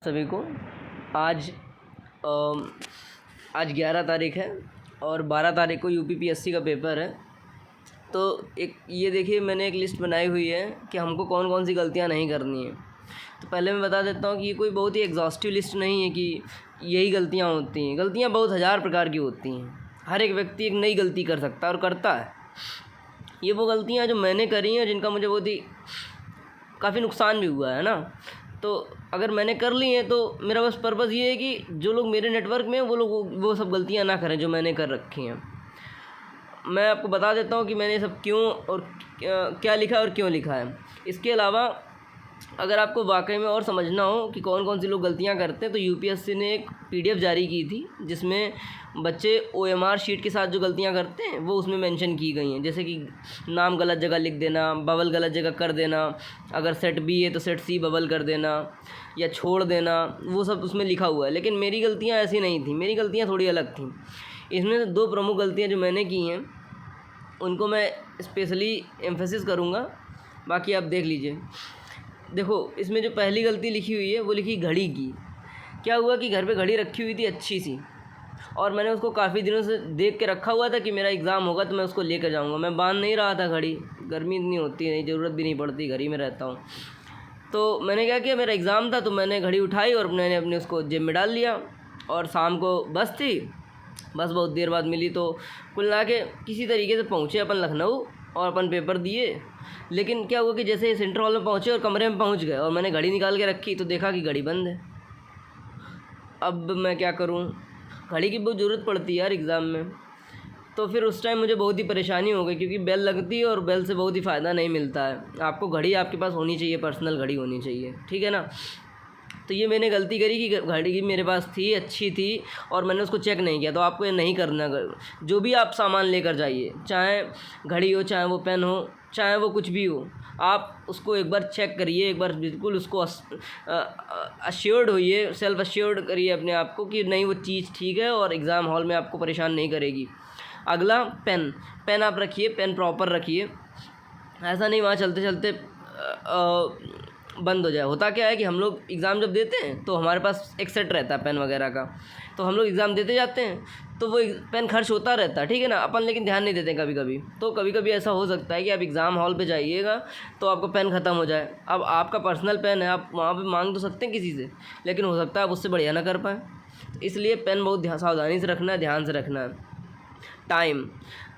सभी को आज आज 11 तारीख है और 12 तारीख को यूपीपीएससी का पेपर है। तो एक ये देखिए मैंने एक लिस्ट बनाई हुई है कि हमको कौन कौन सी गलतियां नहीं करनी है। तो पहले मैं बता देता हूँ कि ये कोई बहुत ही एग्जॉस्टिव लिस्ट नहीं है कि यही गलतियाँ होती हैं। गलतियाँ बहुत हज़ार प्रकार की होती हैं। हर एक व्यक्ति एक नई गलती कर सकता है और करता है। ये वो गलतियाँ जो मैंने करी हैं, जिनका मुझे बहुत ही काफ़ी नुकसान भी हुआ है ना। तो अगर मैंने कर ली हैं तो मेरा बस पर्पज़ ये है कि जो लोग मेरे नेटवर्क में हैं वो लोग वो सब गलतियाँ ना करें जो मैंने कर रखी हैं। मैं आपको बता देता हूँ कि मैंने सब क्यों और क्या लिखा है और क्यों लिखा है। इसके अलावा अगर आपको वाकई में और समझना हो कि कौन कौन सी लोग गलतियाँ करते हैं तो यूपीएससी ने एक पीडीएफ जारी की थी जिसमें बच्चे ओएमआर शीट के साथ जो गलतियाँ करते हैं वो उसमें मेंशन की गई हैं। जैसे कि नाम गलत जगह लिख देना, बबल गलत जगह कर देना, अगर सेट बी है तो सेट सी बबल कर देना या छोड़ देना, वो सब उसमें लिखा हुआ है। लेकिन मेरी गलतियाँ ऐसी नहीं थी, मेरी गलतियाँ थोड़ी अलग थी। इसमें से दो प्रमुख गलतियाँ जो मैंने की हैं उनको मैं स्पेशली एम्फेसिस करूँगा, बाकी आप देख लीजिए। देखो इसमें जो पहली गलती लिखी हुई है वो लिखी घड़ी की। क्या हुआ कि घर पे घड़ी रखी हुई थी अच्छी सी, और मैंने उसको काफ़ी दिनों से देख के रखा हुआ था कि मेरा एग्ज़ाम होगा तो मैं उसको लेकर जाऊंगा। मैं बांध नहीं रहा था घड़ी, गर्मी इतनी होती है, ज़रूरत भी नहीं पड़ती, घर ही में रहता हूँ। तो मैंने क्या किया, मेरा एग्ज़ाम था तो मैंने घड़ी उठाई और मैंने अपने उसको जेब में डाल लिया। और शाम को बस थी, बस बहुत देर बाद मिली। तो कुल मिला के किसी तरीके से पहुँचे अपन लखनऊ और अपन पेपर दिए। लेकिन क्या हुआ कि जैसे सेंटर हॉल में पहुँचे और कमरे में पहुँच गए और मैंने घड़ी निकाल के रखी तो देखा कि घड़ी बंद है। अब मैं क्या करूँ, घड़ी की बहुत ज़रूरत पड़ती है यार एग्ज़ाम में। तो फिर उस टाइम मुझे बहुत ही परेशानी हो गई क्योंकि बेल लगती है और बेल से बहुत ही फ़ायदा नहीं मिलता है। आपको घड़ी आपके पास होनी चाहिए, पर्सनल घड़ी होनी चाहिए, ठीक है ना। तो ये मैंने गलती करी कि घड़ी की मेरे पास थी, अच्छी थी, और मैंने उसको चेक नहीं किया। तो आपको ये नहीं करना। जो भी आप सामान लेकर जाइए, चाहे घड़ी हो, चाहे वो पेन हो, चाहे वो कुछ भी हो, आप उसको एक बार चेक करिए, एक बार बिल्कुल उसको अश्योर्ड होइए, सेल्फ अश्योर्ड करिए अपने आप को कि नहीं वो चीज़ ठीक है और एग्ज़ाम हॉल में आपको परेशान नहीं करेगी। अगला पेन आप रखिए, पेन प्रॉपर रखिए। ऐसा नहीं वहाँ चलते चलते बंद हो जाए। होता क्या है कि हम लोग एग्ज़ाम जब देते हैं तो हमारे पास एक सेट रहता है पेन वगैरह का, तो हम लोग एग्ज़ाम देते जाते हैं तो वो पेन खर्च होता रहता है, ठीक है ना। अपन लेकिन ध्यान नहीं देते कभी कभी। तो कभी कभी ऐसा हो सकता है कि आप एग्ज़ाम हॉल पे जाइएगा तो आपका पेन ख़त्म हो जाए। अब आपका पर्सनल पेन है, आप वहाँ पे मांग तो सकते हैं किसी से, लेकिन हो सकता है आप उससे बढ़िया ना कर पाएँ। तो इसलिए पेन बहुत सावधानी से रखना है, ध्यान से रखना है। टाइम,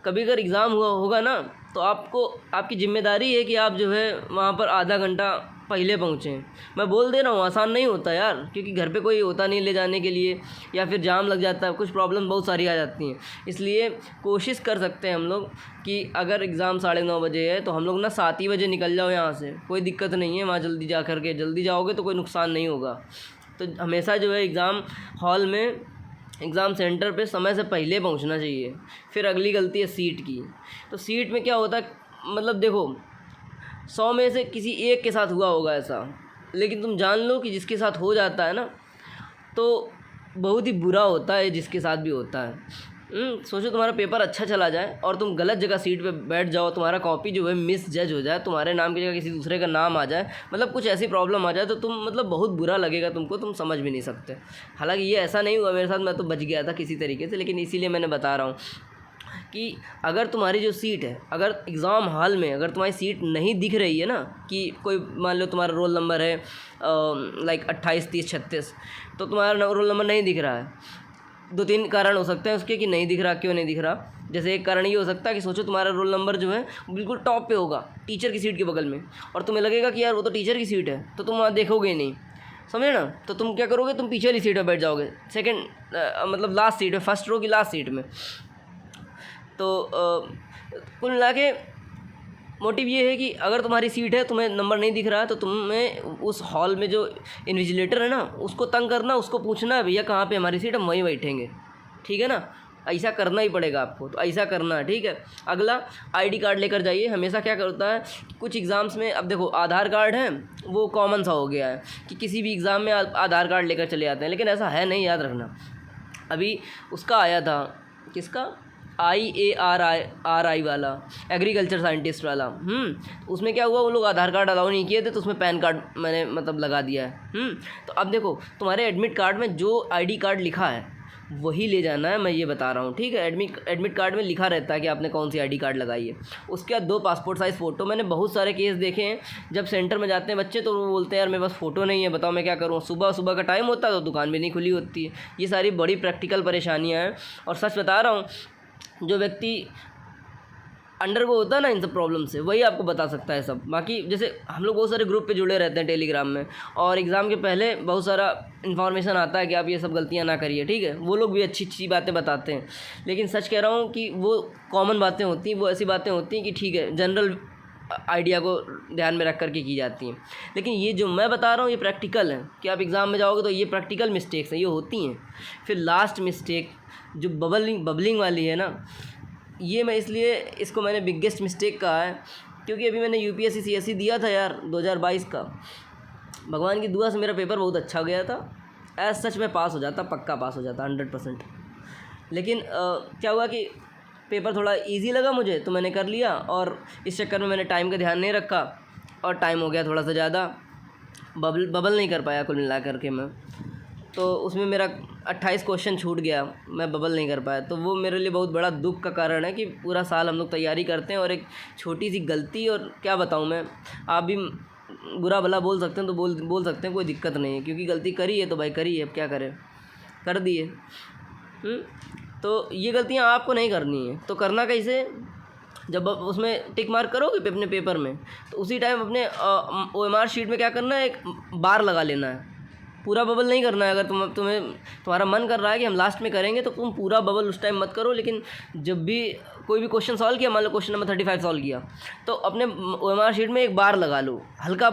कभी अगर एग्ज़ाम होगा ना तो आपको, आपकी ज़िम्मेदारी है कि आप जो है वहाँ पर आधा घंटा पहले पहुँचें। मैं बोल दे रहा हूँ, आसान नहीं होता यार, क्योंकि घर पे कोई होता नहीं ले जाने के लिए, या फिर जाम लग जाता है, कुछ प्रॉब्लम बहुत सारी आ जाती हैं। इसलिए कोशिश कर सकते हैं हम लोग कि अगर एग्ज़ाम 9:30 बजे है तो हम लोग ना 7 ही बजे निकल जाओ यहाँ से, कोई दिक्कत नहीं है। वहाँ जल्दी जा कर के, जल्दी जाओगे तो कोई नुकसान नहीं होगा। तो हमेशा जो है एग्ज़ाम हॉल में, एग्ज़ाम सेंटर पे समय से पहले पहुंचना चाहिए। फिर अगली गलती है सीट की। तो सीट में क्या होता है, मतलब देखो 100 में से किसी एक के साथ हुआ होगा ऐसा, लेकिन तुम जान लो कि जिसके साथ हो जाता है ना तो बहुत ही बुरा होता है जिसके साथ भी होता है। सोचो तुम्हारा पेपर अच्छा चला जाए और तुम गलत जगह सीट पे बैठ जाओ, तुम्हारा कॉपी जो है मिस जज हो जाए, तुम्हारे नाम की जगह किसी दूसरे का नाम आ जाए, मतलब कुछ ऐसी प्रॉब्लम आ जाए तो तुम, मतलब बहुत बुरा लगेगा तुमको, तुम समझ भी नहीं सकते। हालांकि ये ऐसा नहीं हुआ मेरे साथ, मैं तो बच गया था किसी तरीके से, लेकिन इसीलिए मैंने बता रहा हूँ कि अगर तुम्हारी जो सीट है, अगर एग्ज़ाम हॉल में अगर तुम्हारी सीट नहीं दिख रही है ना, कि कोई मान लो तुम्हारा रोल नंबर है लाइक 28, 30, 36, तो तुम्हारा रोल नंबर नहीं दिख रहा है। 2-3 कारण हो सकते हैं उसके कि नहीं दिख रहा। क्यों नहीं दिख रहा? जैसे एक कारण ये हो सकता है कि सोचो तुम्हारा रोल नंबर जो है बिल्कुल टॉप पे होगा, टीचर की सीट के बगल में, और तुम्हें लगेगा कि यार वो तो टीचर की सीट है, तो तुम वहाँ देखोगे ही नहीं, समझे ना। तो तुम क्या करोगे, तुम पीछे वाली सीट पर बैठ जाओगे, सेकंड मतलब लास्ट सीट में, फर्स्ट रो की लास्ट सीट में। तो कुल मिला के मोटिव ये है कि अगर तुम्हारी सीट है, तुम्हें नंबर नहीं दिख रहा है, तो तुम्हें उस हॉल में जो इन्विजिलेटर है ना उसको तंग करना, उसको पूछना है भैया कहाँ पे हमारी सीट, हम वहीं बैठेंगे, ठीक है ना। ऐसा करना ही पड़ेगा आपको, तो ऐसा करना है, ठीक है। अगला आईडी कार्ड लेकर जाइए। हमेशा क्या करता है कुछ एग्ज़ाम्स में, अब देखो आधार कार्ड है वो कॉमन सा हो गया है कि किसी भी एग्ज़ाम में आधार कार्ड लेकर चले आते हैं, लेकिन ऐसा है नहीं, याद रखना। अभी उसका आया था, किसका, IARI वाला, एग्रीकल्चर साइंटिस्ट वाला। उसमें क्या हुआ, वो लोग आधार कार्ड अलाउ नहीं किए थे, तो उसमें पैन कार्ड मैंने मतलब लगा दिया है। तो अब देखो, तुम्हारे एडमिट कार्ड में जो ID कार्ड लिखा है वही ले जाना है, मैं ये बता रहा हूँ, ठीक है। एडमिट कार्ड में लिखा रहता है कि आपने कौन सी ID कार्ड लगाई है। उसके बाद 2 पासपोर्ट साइज़ फ़ोटो। मैंने बहुत सारे केस देखे हैं, जब सेंटर में जाते हैं बच्चे तो वो बोलते हैं यार मेरे पास फ़ोटो नहीं है, बताओ मैं क्या करूँ। सुबह का टाइम होता है तो दुकान भी नहीं खुली होती है। ये सारी बड़ी प्रैक्टिकल परेशानियाँ हैं। और सच बता रहा हूँ, जो व्यक्ति अंडर को होता है ना इन सब प्रॉब्लम से, वही आपको बता सकता है सब। बाकी जैसे हम लोग बहुत सारे ग्रुप पे जुड़े रहते हैं टेलीग्राम में, और एग्ज़ाम के पहले बहुत सारा इन्फॉर्मेशन आता है कि आप ये सब गलतियां ना करिए, ठीक है। वो लोग भी अच्छी अच्छी बातें बताते हैं, लेकिन सच कह रहा हूँ कि वो कॉमन बातें होती हैं, वो ऐसी बातें होती हैं कि ठीक है, जनरल आइडिया को ध्यान में रख करके की जाती हैं। लेकिन ये जो मैं बता रहा हूँ ये प्रैक्टिकल है, कि आप एग्ज़ाम में जाओगे तो ये प्रैक्टिकल मिस्टेक्स हैं, ये होती हैं। फिर लास्ट मिस्टेक जो बबलिंग वाली है ना, ये मैं इसलिए इसको मैंने बिगेस्ट मिस्टेक कहा है, क्योंकि अभी मैंने UPSC CSE दिया था यार 2022 का। भगवान की दुआ से मेरा पेपर बहुत अच्छा गया था, एज सच में पास हो जाता, पक्का पास हो जाता 100%। लेकिन क्या हुआ कि पेपर थोड़ा इजी लगा मुझे, तो मैंने कर लिया, और इस चक्कर में मैंने टाइम का ध्यान नहीं रखा, और टाइम हो गया थोड़ा सा ज़्यादा, बबल नहीं कर पाया कुल मिला करके मैं। तो उसमें मेरा 28 क्वेश्चन छूट गया, मैं बबल नहीं कर पाया। तो वो मेरे लिए बहुत बड़ा दुख का कारण है कि पूरा साल हम लोग तैयारी करते हैं और एक छोटी सी गलती, और क्या बताऊँ मैं, आप भी बुरा भला बोल सकते हैं तो बोल सकते हैं, कोई दिक्कत नहीं है, क्योंकि गलती करी है तो भाई करी है, अब क्या करें, कर दी है। तो ये गलतियाँ आपको नहीं करनी है, तो करना कैसे, जब आप उसमें टिक मार्क करोगे अपने पेपर में, तो उसी टाइम अपने OMR शीट में क्या करना है, एक बार लगा लेना है। पूरा बबल नहीं करना है। अगर तुम्हारा मन कर रहा है कि हम लास्ट में करेंगे, तो तुम पूरा बबल उस टाइम मत करो, लेकिन जब भी कोई भी क्वेश्चन सॉल्व किया, मान लो क्वेश्चन नंबर 35 सॉल्व किया, तो अपने OMR शीट में एक बार लगा लो, हल्का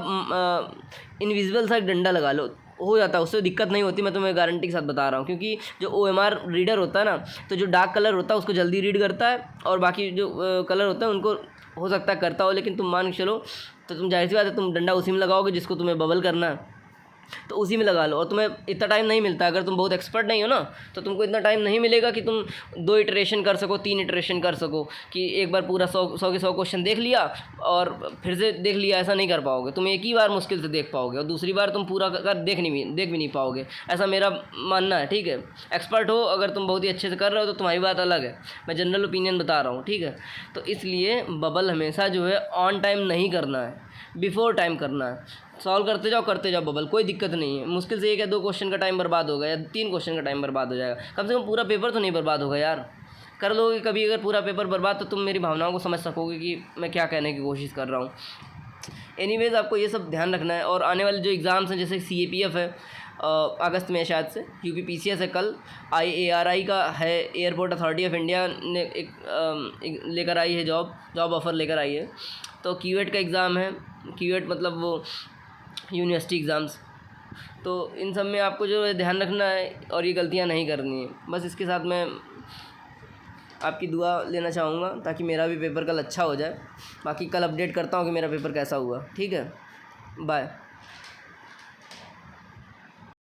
इनविजिबल सा एक डंडा लगा लो, हो जाता है, उससे दिक्कत नहीं होती। मैं तुम्हें गारंटी के साथ बता रहा हूँ, क्योंकि जो OMR रीडर होता है ना, तो जो डार्क कलर होता है उसको जल्दी रीड करता है, और बाकी जो कलर होता है उनको हो सकता है करता हो, लेकिन तुम मान के चलो, तो तुम जाहिर सी बात है तुम डंडा उसी में लगाओगे जिसको तुम्हें बबल करना है, तो उसी में लगा लो। और तुम्हें इतना टाइम नहीं मिलता, अगर तुम बहुत एक्सपर्ट नहीं हो ना, तो तुमको इतना टाइम नहीं मिलेगा कि तुम 2 इटरेशन कर सको, 3 इटरेशन कर सको, कि एक बार पूरा 100 के 100 क्वेश्चन देख लिया और फिर से देख लिया, ऐसा नहीं कर पाओगे। तुम एक ही बार मुश्किल से देख पाओगे, और दूसरी बार तुम पूरा देख भी नहीं पाओगे, ऐसा मेरा मानना है, ठीक है। एक्सपर्ट हो अगर तुम बहुत ही अच्छे से कर रहे हो तो तुम्हारी बात अलग है, मैं जनरल ओपिनियन बता रहा हूँ, ठीक है। तो इसलिए बबल हमेशा जो है ऑन टाइम नहीं करना है, बिफोर टाइम करना है। सॉल्व करते जाओ बबल, कोई दिक्कत नहीं है। मुश्किल से 1 या 2 क्वेश्चन का टाइम बर्बाद होगा, या 3 क्वेश्चन का टाइम बर्बाद हो जाएगा, कम से कम पूरा पेपर तो नहीं बर्बाद होगा यार। कर लोगे कभी अगर पूरा पेपर बर्बाद, तो तुम मेरी भावनाओं को समझ सकोगे कि मैं क्या कहने की कोशिश कर रहा हूँ। एनीवेज, आपको ये सब ध्यान रखना है। और आने वाले जो एग्ज़ाम्स हैं, जैसे CAPF है अगस्त में शायद से, UPPCS है कल, IARI का है, एयरपोर्ट अथॉरिटी ऑफ इंडिया ने एक लेकर आई है जॉब ऑफ़र लेकर आई है। तो QAT का एग्ज़ाम है, QAT मतलब वो यूनिवर्सिटी एग्ज़ाम्स। तो इन सब में आपको जो है ध्यान रखना है, और ये गलतियां नहीं करनी है। बस इसके साथ मैं आपकी दुआ लेना चाहूँगा, ताकि मेरा भी पेपर कल अच्छा हो जाए। बाकी कल अपडेट करता हूँ कि मेरा पेपर कैसा हुआ, ठीक है। बाय।